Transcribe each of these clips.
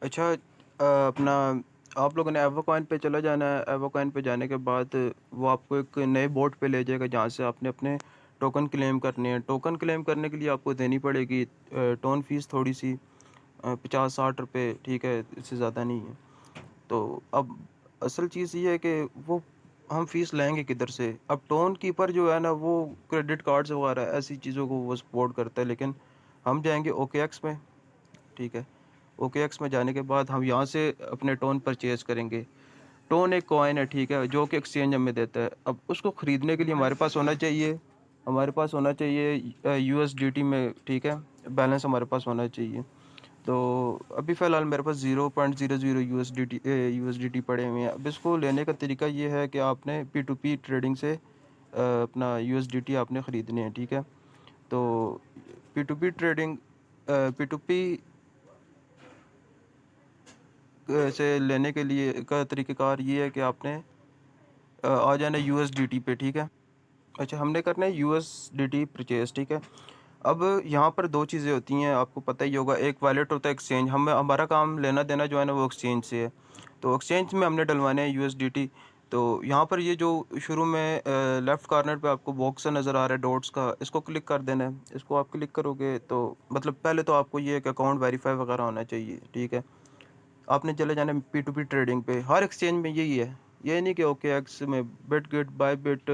अच्छा अपना आप लोगों ने एवोकॉइन पे चला जाना है। एवोकॉइन पे जाने के बाद वो आपको एक नए बोट पे ले जाएगा जहाँ से आपने अपने टोकन क्लेम करने हैं। टोकन क्लेम करने के लिए आपको देनी पड़ेगी टोन फीस थोड़ी सी 50-60 रुपये, ठीक है, इससे ज़्यादा नहीं है। तो अब असल चीज़ ये है कि वो हम फ़ीस लेंगे किधर से? अब टोन कीपर जो है ना वो क्रेडिट कार्ड्स वगैरह ऐसी चीज़ों को वो सपोर्ट करता है, लेकिन हम जाएँगे ओकेएक्स में, ठीक है? ओकेएक्स में जाने के बाद हम यहाँ से अपने टोन परचेज़ करेंगे। टोन एक कॉइन है, ठीक है, जो कि एक्सचेंज हमें देता है। अब उसको खरीदने के लिए हमारे पास होना चाहिए यूएसडीटी में, ठीक है, बैलेंस हमारे पास होना चाहिए। तो अभी फ़िलहाल मेरे पास 0.00 यूएसडीटी पड़े हुए हैं। अब इसको लेने का तरीका ये है कि आपने पी2पी ट्रेडिंग से अपना यूएसडीटी आपने ख़रीदने हैं, ठीक है। तो पी2पी ट्रेडिंग पी2पी से लेने के लिए का तरीक़ाकार ये है कि आपने आ जाना है यूएसडीटी पे, ठीक है। अच्छा, हमने करना है यूएसडीटी परचेज़, ठीक है। अब यहाँ पर 2 चीज़ें होती हैं, आपको पता ही होगा। एक वॉलेट होता है एक्सचेंज, हमारा काम लेना-देना जो है ना वो एक्सचेंज से है। तो एक्सचेंज में हमने डलवाने हैं यूएसडीटी। तो यहाँ पर ये जो शुरू में लेफ्ट कॉर्नर पे आपको बॉक्स सा नज़र आ रहा है डॉट्स का, इसको क्लिक कर देना है। इसको आप क्लिक करोगे तो मतलब पहले तो आपको ये है कि अकाउंट वेरीफ़ाई वगैरह होना चाहिए, ठीक है। आपने चले जाना है पी2पी ट्रेडिंग पे, हर एक्सचेंज में यही है। ये नहीं कि ओकेएक्स में, बिटगेट, बायबिट,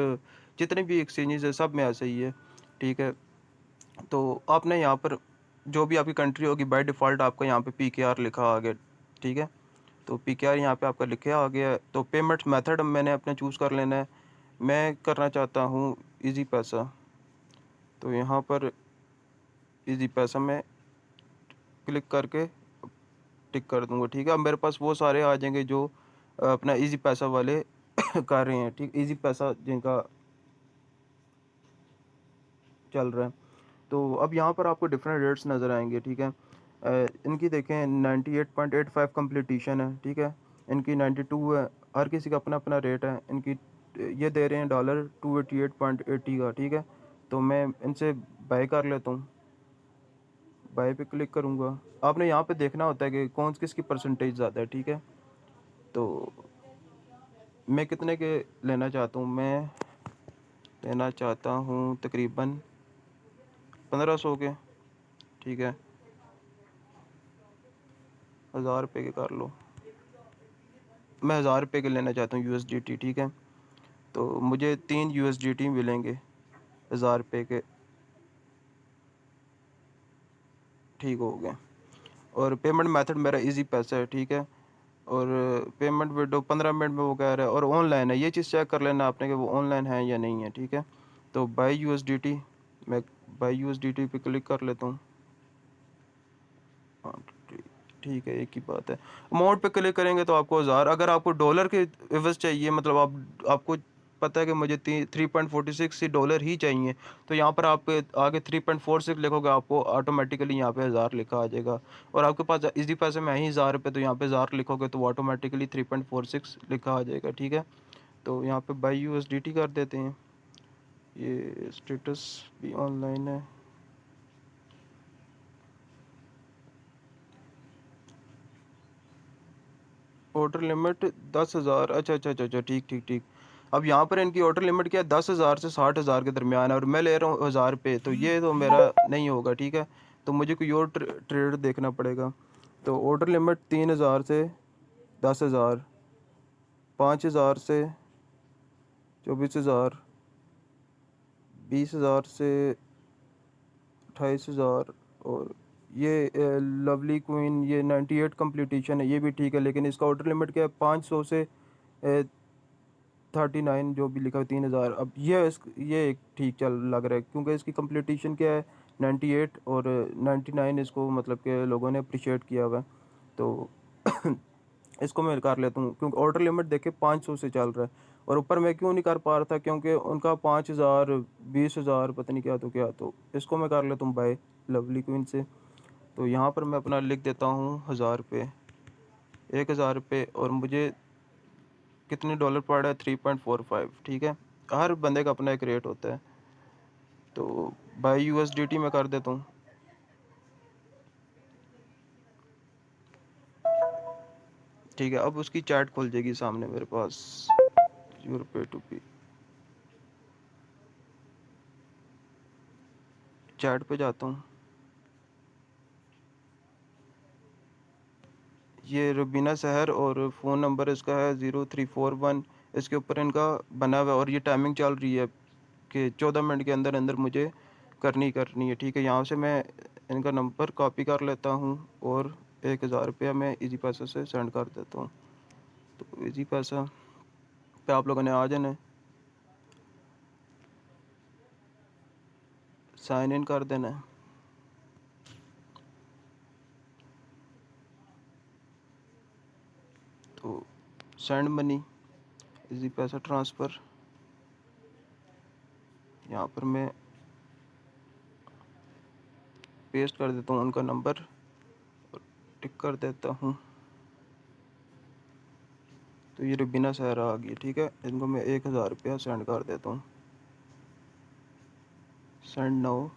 जितने भी एक्सचेंजेस है सब में ऐसा ही है, ठीक है। तो आपने यहाँ पर जो भी आपकी कंट्री होगी बाय डिफ़ॉल्ट आपका यहाँ पे पीकेआर लिखा आ गया, ठीक है। तो पीकेआर यहाँ पे आपका लिखा आ गया है। तो पेमेंट मेथड मैंने अपने चूज़ कर लेना है। मैं करना चाहता हूँ ईज़ी पैसा, तो यहाँ पर ईज़ी पैसा में क्लिक करके टिक कर दूँगा, ठीक है। अब मेरे पास वो सारे आ जाएँगे जो अपना ईज़ी पैसा वाले कर रहे हैं, ठीक। ईज़ी पैसा जिनका चल रहा है। तो अब यहाँ पर आपको डिफरेंट रेट्स नज़र आएँगे, ठीक है। इनकी देखें 98.85 कंप्लीटिशन है, ठीक है। इनकी 92 है, हर किसी का अपना-अपना रेट है। इनकी ये दे रहे हैं डॉलर 288.80 का, ठीक है। तो मैं इनसे बाय कर लेता हूँ, बाय पे क्लिक करूँगा। आपने यहाँ पे देखना होता है कि कौन किसकी परसेंटेज ज़्यादा है, ठीक है। तो मैं कितने के लेना चाहता हूँ? मैं लेना चाहता हूँ तकरीबन 1500 के, ठीक है। 1000 रुपए के कर लो। मैं 1000 रुपए के लेना चाहता हूँ यूएसडीटी, ठीक है। तो मुझे 3 यूएसडीटी मिलेंगे 1000 रुपए के, ठीक हो गए। और पेमेंट मेथड मेरा ईज़ी पैसा है, ठीक है। और पेमेंट विंडो 15 मिनट में वो कह रहा है और ऑनलाइन है। ये चीज़ चेक कर लेना आपने कि वो ऑनलाइन है या नहीं है, ठीक है। तो बाय यूएसडीटी, मैं बाय यूएसडीटी पे क्लिक कर लेता हूँ। हाँ, ठीक है, एक ही बात है। अमाउंट पे क्लिक करेंगे तो आपको 1000, अगर आपको डॉलर के एवज़ चाहिए, मतलब आपको पता है कि मुझे ती 3.46 ही डॉलर ही चाहिए, तो यहाँ पर आप आगे 3.46 लिखोगे, आपको ऑटोमेटिकली यहाँ पे 1000 लिखा आ जाएगा। और आपके पास ईज़ी पैसे में है ही 1000 रुपए, तो यहाँ पे 1000 लिखोगे तो वो ऑटोमेटिकली 3.46 लिखा आ जाएगा, ठीक है। तो यहाँ पे बाय यूएसडीटी कर देते हैं। ये स्टेटस भी ऑनलाइन है। ऑर्डर लिमिट 10,000, अच्छा, ठीक। अब यहाँ पर इनकी ऑर्डर लिमिट क्या है, 10,000 से 60,000 के दरमियान है और मैं ले रहा हूँ 1000 रुपये, तो ये तो मेरा नहीं होगा, ठीक है। तो मुझे कोई और ट्रेड देखना पड़ेगा। तो ऑर्डर लिमिट 3,000 से 10,000, 5,000 से 24,000, 20,000 से 28,000। और ये लवली क्वीन, ये 98 कंप्लीटेशन है, ये भी ठीक है, लेकिन इसका ऑर्डर लिमिट क्या है, 500 से 39 जो भी लिखा है 3000। अब ये एक ठीक चल लग रहा है क्योंकि इसकी कंप्लीटेशन क्या है 98 और 99, इसको मतलब कि लोगों ने अप्रिशिएट किया हुआ है। तो इसको मैं कर लेता हूँ क्योंकि ऑर्डर लिमिट देखे 500 से चल रहा है। और ऊपर मैं क्यों नहीं कर पा रहा था, क्योंकि उनका 5000, 20,000 पता नहीं क्या। तो इसको मैं कर लेता हूँ बाय लवली क्वीन से। तो यहाँ पर मैं अपना लिख देता हूँ 1000 रुपये, 1000 रुपये, और मुझे कितने डॉलर पड़ रहा है, 3.45, ठीक है। हर बंदे का अपना एक रेट होता है। तो बाय यूएसडीटी में कर देता हूँ। ठीक है। अब उसकी चैट खुल जाएगी सामने मेरे पास, यूर पे टू पी। चैट पे जाता हूँ, ये रुबीना सहर और फ़ोन नंबर इसका है 0341। इसके ऊपर इनका बना हुआ है और ये टाइमिंग चल रही है कि 14 मिनट के अंदर अंदर मुझे करनी है। ठीक है, यहाँ से मैं इनका नंबर कॉपी कर लेता हूँ और 1000 रुपया मैं इजी पैसा से सेंड कर देता हूँ। तो इजी पैसा पे आप लोगों ने आ जाना है, साइन इन कर देना है। तो सेंड मनी, इजी पैसा ट्रांसफ़र, यहाँ पर मैं पेस्ट कर देता हूँ उनका नंबर और टिक कर देता हूँ। तो ये रुबीना सहरा आ गई। ठीक है, इनको मैं 1000 रुपया सेंड कर देता हूँ। Send now.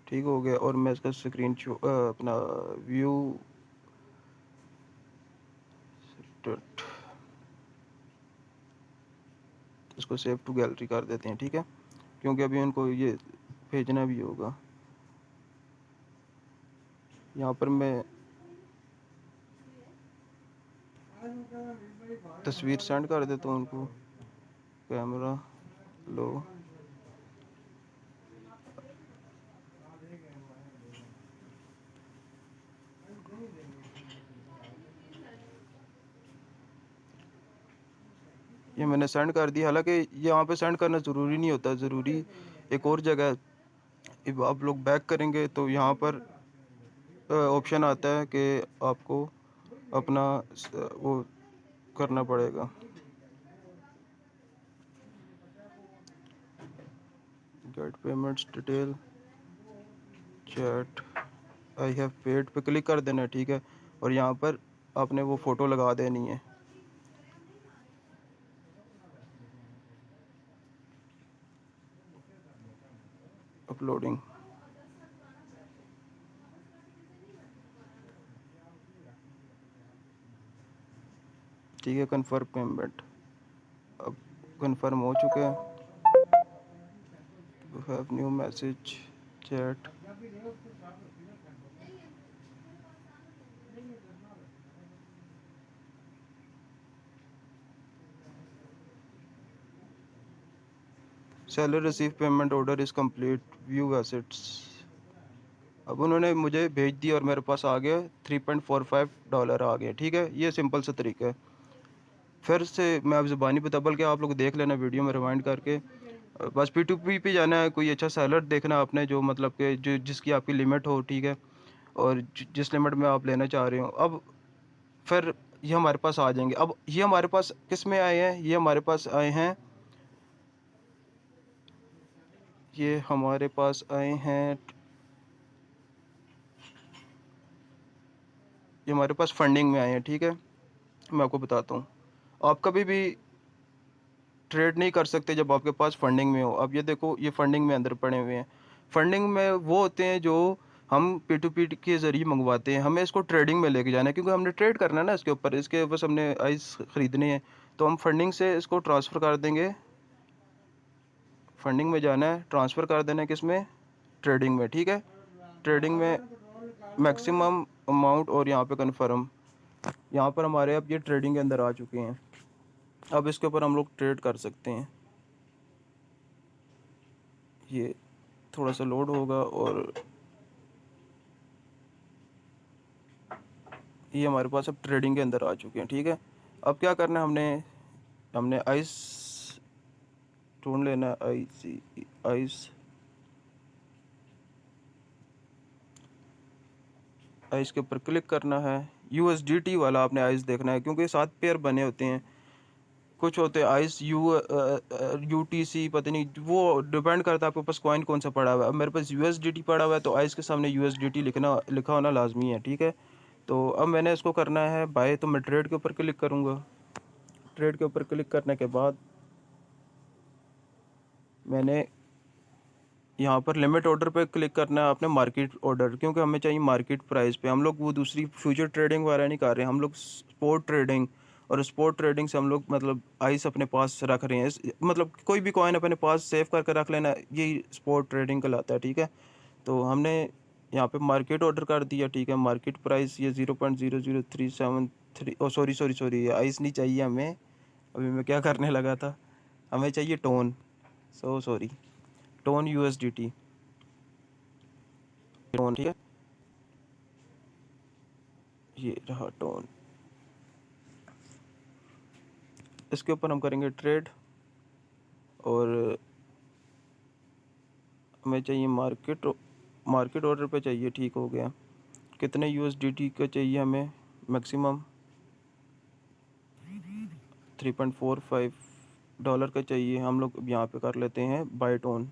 ठीक हो गया और मैं इसका स्क्रीन शो अपना व्यू इसको सेव टू गैलरी कर देते हैं। ठीक है, क्योंकि अभी उनको ये भेजना भी होगा। यहाँ पर मैं तस्वीर सेंड कर देता हूँ उनको, कैमरा लो। ये मैंने सेंड कर दिया। हालांकि यहाँ पे सेंड करना ज़रूरी नहीं होता, ज़रूरी एक और जगह। अब आप लोग बैक करेंगे तो यहाँ पर ऑप्शन आता है कि आपको अपना वो करना पड़ेगा, get payments detail, chat, I have paid पे क्लिक कर देना है। ठीक है, और यहाँ पर आपने वो फ़ोटो लगा देनी है। अपलोडिंग। ठीक है, कन्फर्म पेमेंट अब कन्फर्म हो चुके हैं। Have new message chat. Seller receive payment, order is complete, view assets. अब उन्होंने मुझे भेज दिया और मेरे पास आ गया $3.45 आ गया। ठीक है, ये सिंपल सा तरीका है। फिर से मैं अब ज़ुबानी पे तबल के आप लोग देख लेना वीडियो में रिवाइंड करके। बस P2P पे जाना है, कोई अच्छा सेलर देखना है आपने जो मतलब कि जो जिसकी आपकी लिमिट हो। ठीक है, और जिस लिमिट में आप लेना चाह रहे हो। अब फिर ये हमारे पास आ जाएंगे। अब ये हमारे पास किस में आए हैं, ये हमारे पास आए हैं, ये हमारे पास आए हैं, ये हमारे पास फंडिंग में आए हैं। ठीक है, मैं आपको बताता हूँ। आप कभी भी ट्रेड नहीं कर सकते जब आपके पास फंडिंग में हो। अब ये देखो, ये फंडिंग में अंदर पड़े हुए हैं। फंडिंग में वो होते हैं जो हम P2P के ज़रिए मंगवाते हैं। हमें इसको ट्रेडिंग में लेके जाना है क्योंकि हमने ट्रेड करना है ना इसके ऊपर, इसके बस हमने आइस ख़रीदने हैं। तो हम फंडिंग से इसको ट्रांसफ़र कर देंगे, फंडिंग में जाना है, ट्रांसफ़र कर देना है किस में, ट्रेडिंग में। ठीक है, ट्रेडिंग में मैक्सिमम अमाउंट और यहाँ पे कन्फर्म। यहाँ पर हमारे अब ये ट्रेडिंग के अंदर आ चुके हैं। अब इसके ऊपर हम लोग ट्रेड कर सकते हैं। ये थोड़ा सा लोड होगा और ये हमारे पास अब ट्रेडिंग के अंदर आ चुके हैं। ठीक है, अब क्या करना है, हमने आइस ढूंढ लेना है, आइस आइस के ऊपर क्लिक करना है। USDT वाला आपने आइस देखना है क्योंकि 7 पेयर बने होते हैं। कुछ होते हैं आइस UTC, पता नहीं, वो डिपेंड करता है आपके पास कॉइन कौन सा पड़ा हुआ है। अब मेरे पास USDT पड़ा हुआ है तो आइस के सामने USDT लिखा होना लाजमी है। ठीक है, तो अब मैंने इसको करना है बाय, तो मैं ट्रेड के ऊपर क्लिक करूँगा। ट्रेड के ऊपर क्लिक करने के बाद मैंने यहाँ पर लिमिट ऑर्डर पे क्लिक करना है आपने, मार्केट ऑर्डर, क्योंकि हमें चाहिए मार्केट प्राइस पे। हम लोग वो दूसरी फ्यूचर ट्रेडिंग वगैरह नहीं कर रहे हैं, हम लोग स्पोर्ट ट्रेडिंग, और स्पोर्ट ट्रेडिंग से हम लोग मतलब आइस अपने पास रख रहे हैं। मतलब कोई भी कॉइन अपने पास सेव करके रख लेना, यही स्पोर्ट ट्रेडिंग कहलाता है, ठीक है। तो हमने यहाँ पे मार्केट ऑर्डर कर दिया, ठीक है। मार्केट प्राइस ये 0.00373, ओ सॉरी सॉरी सॉरी, आइस नहीं चाहिए हमें, अभी मैं क्या करने लगा था, हमें चाहिए tone, so sorry, tone USDT, tone, ठीक है, ये रहा टोन। इसके ऊपर हम करेंगे ट्रेड, और हमें चाहिए मार्केट ऑर्डर पे चाहिए, ठीक हो गया। कितने USDT का चाहिए हमें, मैक्सिमम $3.45 का चाहिए। हम लोग यहाँ पे कर लेते हैं बाय टोन।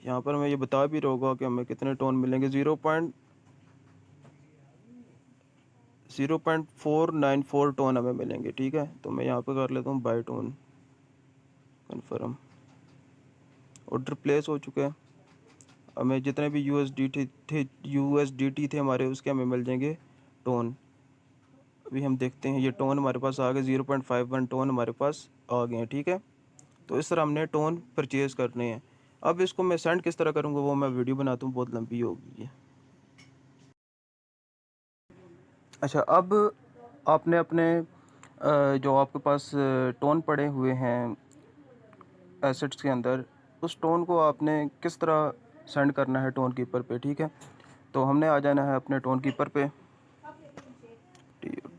यहाँ पर मैं ये बता भी रहा होगा कि हमें कितने टोन मिलेंगे, 0.494 टोन हमें मिलेंगे, ठीक है। तो मैं यहाँ पे कर लेता हूँ बाय टोन, कन्फर्म, ऑर्डर प्लेस हो चुका है। हमें जितने भी USDT थे हमारे, उसके हमें मिल जाएंगे टोन। अभी हम देखते हैं, ये टोन हमारे पास आ गए, 0.51 टोन हमारे पास आ गए हैं, ठीक है। तो इस तरह हमने टोन परचेज़ करने हैं। अब इसको मैं सेंड किस तरह करूँगा वो मैं वीडियो बनाता हूँ, बहुत लंबी होगी ये। अच्छा, अब आपने अपने जो आपके पास टोन पड़े हुए हैं एसेट्स के अंदर, उस टोन को आपने किस तरह सेंड करना है टोन कीपर पे, ठीक है। तो हमने आ जाना है अपने टोन कीपर पे,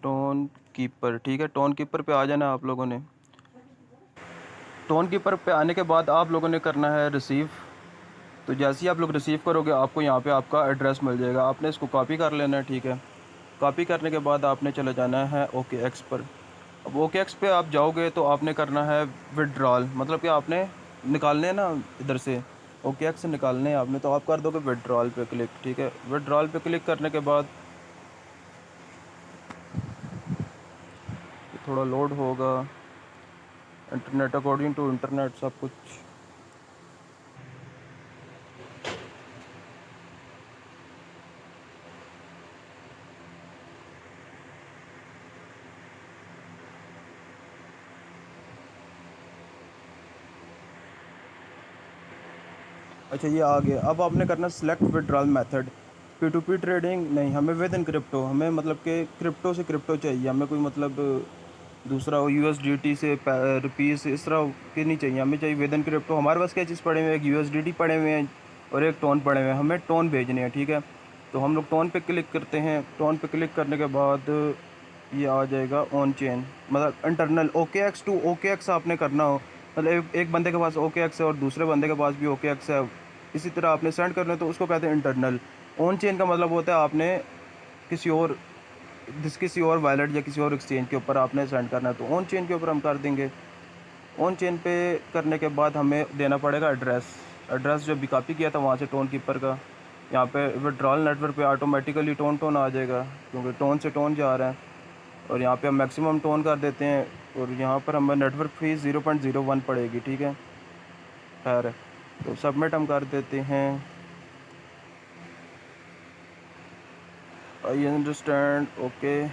टोन कीपर, ठीक है। टोन कीपर पे आ जाना है आप लोगों ने। टोन कीपर पे आने के बाद आप लोगों ने करना है रिसीव। तो जैसे ही आप लोग रिसीव करोगे, आपको यहाँ पे आपका एड्रेस मिल जाएगा, आपने इसको कॉपी कर लेना है, ठीक है। कॉपी करने के बाद आपने चले जाना है OKX पर। अब OKX पे आप जाओगे तो आपने करना है विड्रॉल, मतलब कि आपने निकालने हैं ना इधर से, OKX से निकालने हैं आपने, तो आप कर दोगे विड्रॉल पे क्लिक, ठीक है। विड्रॉल पे क्लिक करने के बाद थोड़ा लोड होगा, इंटरनेट अकॉर्डिंग टू इंटरनेट सब कुछ। अच्छा, ये आ गया। अब आपने करना select withdrawal method, P2P trading नहीं, हमें विद इन क्रिप्टो, हमें मतलब कि क्रिप्टो से क्रिप्टो चाहिए, हमें कोई मतलब दूसरा USDT से रुपीज़ इस तरह की नहीं चाहिए, हमें चाहिए विद इन क्रिप्टो। हमारे पास क्या चीज़ पड़े हुए हैं, एक USDT पड़े हुए हैं और एक टोन पड़े हुए हैं, हमें टोन भेजने हैं, ठीक है। तो हम लोग टोन पे क्लिक करते हैं। टोन पे क्लिक करने के बाद ये आ जाएगा ऑन चेन, मतलब इंटरनल OKX टू OKX आपने करना हो, मतलब एक बंदे के पास OKX है और दूसरे बंदे के पास भी OKX है, इसी तरह आपने सेंड करना है, तो उसको कहते हैं इंटरनल। ऑन चेन का मतलब होता है आपने किसी और वॉलेट या किसी और एक्सचेंज के ऊपर आपने सेंड करना है, तो ऑन चेन के ऊपर हम कर देंगे। ऑन चेन पे करने के बाद हमें देना पड़ेगा एड्रेस जो भी कॉपी किया था वहाँ से टोन कीपर का। यहाँ पे विड्रॉल नेटवर्क पे ऑटोमेटिकली टोन आ जाएगा, क्योंकि टोन से टोन जा रहा है। और यहाँ पे हम मैक्सिमम टोन कर देते हैं, और यहाँ पर हमें नेटवर्क फीस 0.01 पड़ेगी, ठीक है। खैर, तो सबमिट हम कर देते हैं। आई अंडरस्टैंड, ओके,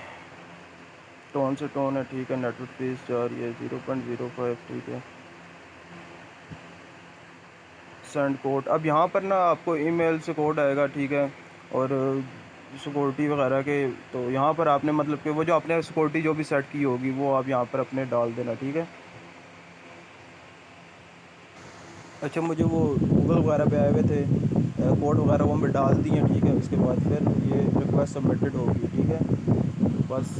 टोन से टोन है, ठीक है। नेटवर्क फीस जा रही है 0.05, ठीक है। सेंड कोड, अब यहाँ पर ना आपको ईमेल से कोड आएगा, ठीक है। और सिक्योरिटी वगैरह के, तो यहाँ पर आपने मतलब कि वो जो आपने सिक्योरिटी जो भी सेट की होगी वो आप यहाँ पर अपने डाल देना, ठीक है। अच्छा, मुझे वो गूगल वगैरह पे आए हुए थे कोड वगैरह, वो मैं डाल दिए, ठीक है। उसके बाद फिर ये रिक्वेस्ट सबमिटेड होगी, ठीक है। तो बस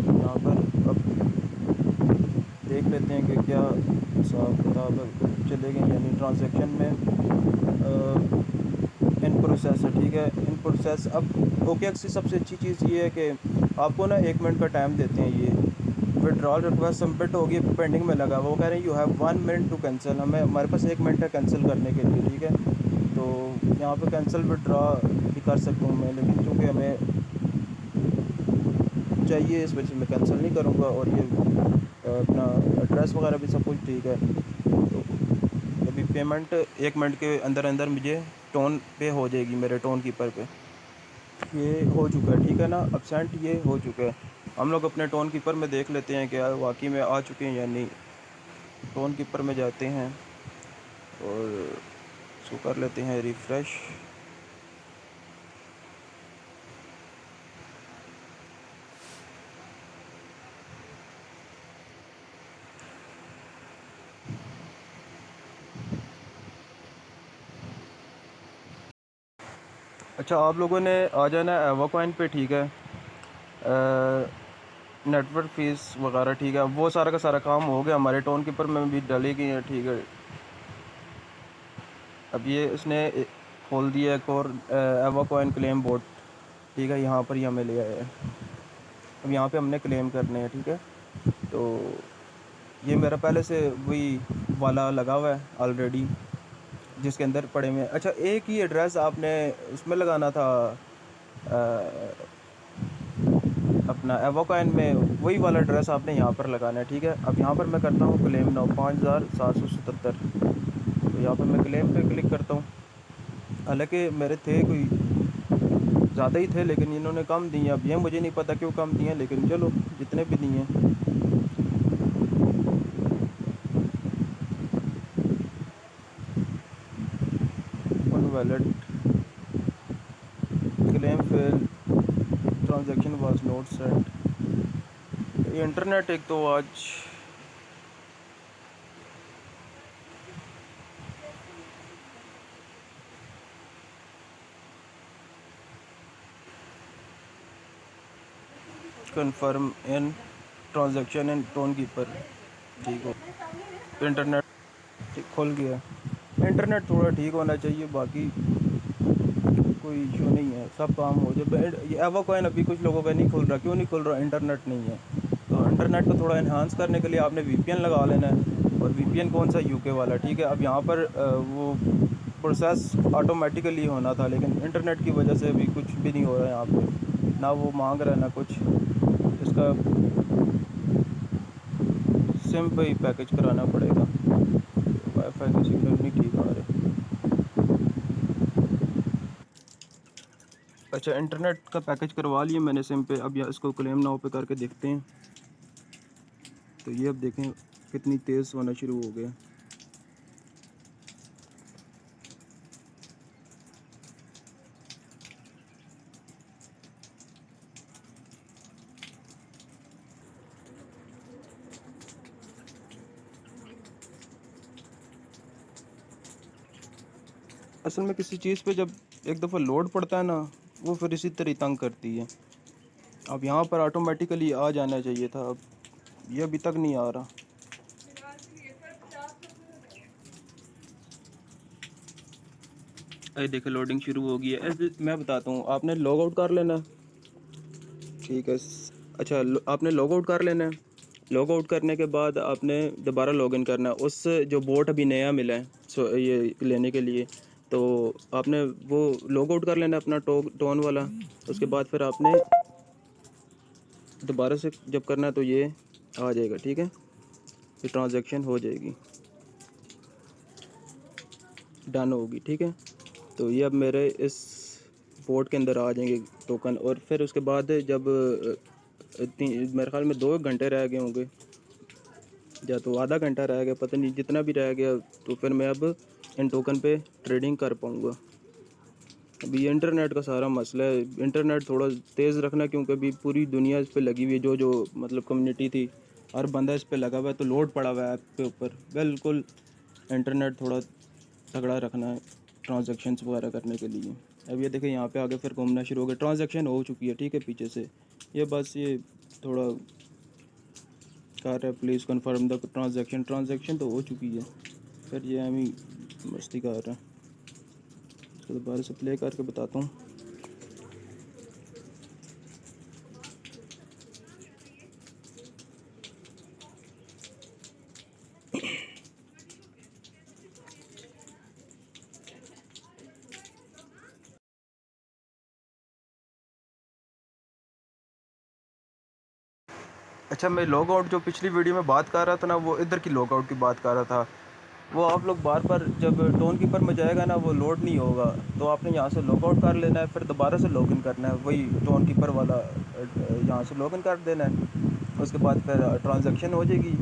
यहाँ पर अब देख लेते हैं कि क्या हिसाब किताब चले गए, यानी ट्रांजैक्शन में इन प्रोसेस है, ठीक है, इन प्रोसेस। अब OKX की सबसे अच्छी चीज़ ये है कि आपको ना 1 मिनट का टाइम देते हैं। ये विड्रॉल रिक्वेस्ट सबमिट होगी, पेंडिंग में लगा, वो कह रहे हैं you have 1 minute to cancel, हमारे पास 1 मिनट है कैंसिल करने के लिए, ठीक है। तो यहाँ पे कैंसिल विड्रॉ भी कर सकता हूँ मैं, लेकिन चूँकि हमें चाहिए, इस वजह से मैं कैंसिल नहीं करूँगा। और ये अपना एड्रेस वगैरह भी सब कुछ ठीक है। तो अभी पेमेंट 1 मिनट के अंदर अंदर मुझे टोन पे हो जाएगी, मेरे टोन कीपर पे। ये हो चुका है, ठीक है ना, अपसेंट ये हो चुका है। हम लोग अपने टोन कीपर में देख लेते हैं कि यार वाकई में आ चुके हैं या नहीं। टोन कीपर में जाते हैं और इसको कर लेते हैं रिफ़्रेश। अच्छा, आप लोगों ने आ जाना है एवोकॉइन पे, ठीक है। नेटवर्क फ़ीस वगैरह ठीक है, वो सारा का सारा काम हो गया, हमारे टोन कीपर में भी डली गई है, ठीक है। अब ये उसने खोल दिया एक और एवोकॉइन क्लेम बोर्ड, ठीक है। यहाँ पर ही हमें ले आया है। अब यहाँ पे हमने क्लेम करने हैं, ठीक है। तो ये मेरा पहले से वही वाला लगा हुआ है ऑलरेडी, जिसके अंदर पड़े हुए हैं। अच्छा, एक ही एड्रेस आपने उसमें लगाना था, अपना एवोकॉइन में वही वाला एड्रेस आपने यहाँ पर लगाना है, ठीक है। अब यहाँ पर मैं करता हूँ क्लेम नाउ 5777। तो यहाँ पर मैं क्लेम पे क्लिक करता हूँ। हालांकि मेरे थे कोई ज़्यादा ही थे, लेकिन इन्होंने कम दिए। अब ये मुझे नहीं पता क्यों कम दिए, लेकिन चलो जितने भी दिए। One wallet claim fail, transaction was not sent. ये इंटरनेट एक तो आज confirm in transaction in tone keeper, ठीक हो। इंटरनेट ठीक खुल गया। इंटरनेट थोड़ा ठीक होना चाहिए, बाकी कोई इशू नहीं है, सब काम हो जाए। ये एवोकॉइन अभी कुछ लोगों का नहीं खुल रहा, क्यों नहीं खुल रहा? इंटरनेट नहीं है। तो इंटरनेट को थोड़ा इन्हांस करने के लिए आपने वीपीएन लगा लेना है। और वीपीएन कौन सा? यूके वाला, ठीक है। अब यहाँ पर वो प्रोसेस ऑटोमेटिकली होना था, लेकिन इंटरनेट की वजह से अभी कुछ भी नहीं हो रहा है यहाँ पे, ना वो मांग रहा है ना कुछ। इसका सिम पे ही पैकेज कराना पड़ेगा। वाईफाई के सिग्नल नहीं ठीक आ रहे। अच्छा, इंटरनेट का पैकेज करवा लिया मैंने सिम पे। अब या इसको क्लेम नाउ पे करके देखते हैं। तो ये अब देखें कितनी तेज़ होना शुरू हो गया। असल में किसी चीज़ पे जब एक दफ़ा लोड पड़ता है ना, वो फिर इसी तरह तंग करती है। अब यहाँ पर ऑटोमेटिकली आ जाना चाहिए था, अब ये अभी तक नहीं आ रहा। अरे देखो लोडिंग शुरू हो गई है। ऐसे मैं बताता हूँ, आपने लॉग आउट कर लेना, ठीक है। अच्छा, आपने लॉग आउट कर लेना है। लॉग आउट करने के बाद आपने दोबारा लॉगिन करना है उस जो बोट अभी नया मिला है, ये लेने के लिए। तो आपने वो लॉग आउट कर लेना है अपना टोन वाला। उसके बाद फिर आपने दोबारा से जब करना है तो ये आ जाएगा, ठीक है। ये ट्रांजैक्शन हो जाएगी, डन होगी, ठीक है। तो ये अब मेरे इस पोर्ट के अंदर आ जाएंगे टोकन। और फिर उसके बाद जब मेरे ख्याल में 2 घंटे रह गए होंगे, या तो आधा घंटा रह गया, पता नहीं, जितना भी रह गया, तो फिर मैं अब इन टोकन पे ट्रेडिंग कर पाऊँगा। अभी ये इंटरनेट का सारा मसला है, इंटरनेट थोड़ा तेज़ रखना, क्योंकि अभी पूरी दुनिया इस पे लगी हुई है। जो जो मतलब कम्युनिटी थी, हर बंदा इस पे लगा हुआ है, तो लोड पड़ा हुआ है ऐप के ऊपर। बिल्कुल इंटरनेट थोड़ा तगड़ा रखना है ट्रांजैक्शंस वगैरह करने के लिए। अब ये देखें यहाँ पे आगे फिर घूमना शुरू हो गया, ट्रांजैक्शन हो चुकी है, ठीक है, पीछे से। ये बस ये थोड़ा कर रहा है, please confirm the transaction. Transaction तो हो चुकी है, फिर ये हम ही मस्ती कर रहा है। तो दोबारा से प्ले करके बताता हूँ। अच्छा, मैं लॉग आउट जो पिछली वीडियो में बात कर रहा था ना, वो इधर की लॉग आउट की बात कर रहा था। वो आप लोग बार बार जब टोन कीपर में जाएगा ना, वो लोड नहीं होगा, तो आपने यहाँ से लॉग आउट कर लेना है, फिर दोबारा से लॉगिन करना है, वही टोन कीपर वाला यहाँ से लॉगिन कर देना है। उसके बाद फिर ट्रांजैक्शन हो जाएगी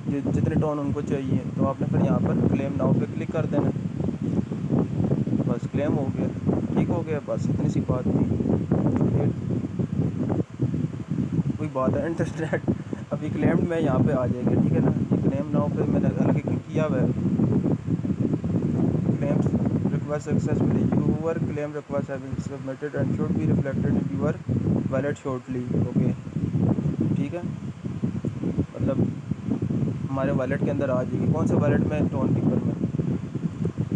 जितने टोन उनको चाहिए, तो आपने फिर यहाँ पर क्लेम नाउ पे क्लिक कर देना है। बस क्लेम हो गया, ठीक हो गया, बस इतनी सी बात थी। ये कोई बात है इंटरनेट अभी क्लेम्ड में यहाँ पे आ जाएगा, ठीक है ना। ये क्लेम नाउ पे मैंने हालांकि क्लिक किया हुआ है। claims request successfully, your claim request have been submitted and should be reflected in your wallet shortly। Okay, ठीक है, मतलब हमारे वॉलेट के अंदर आ जाएगी। कौन से वॉलेट में? टोन कीपर में,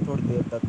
थोड़ी देर तक।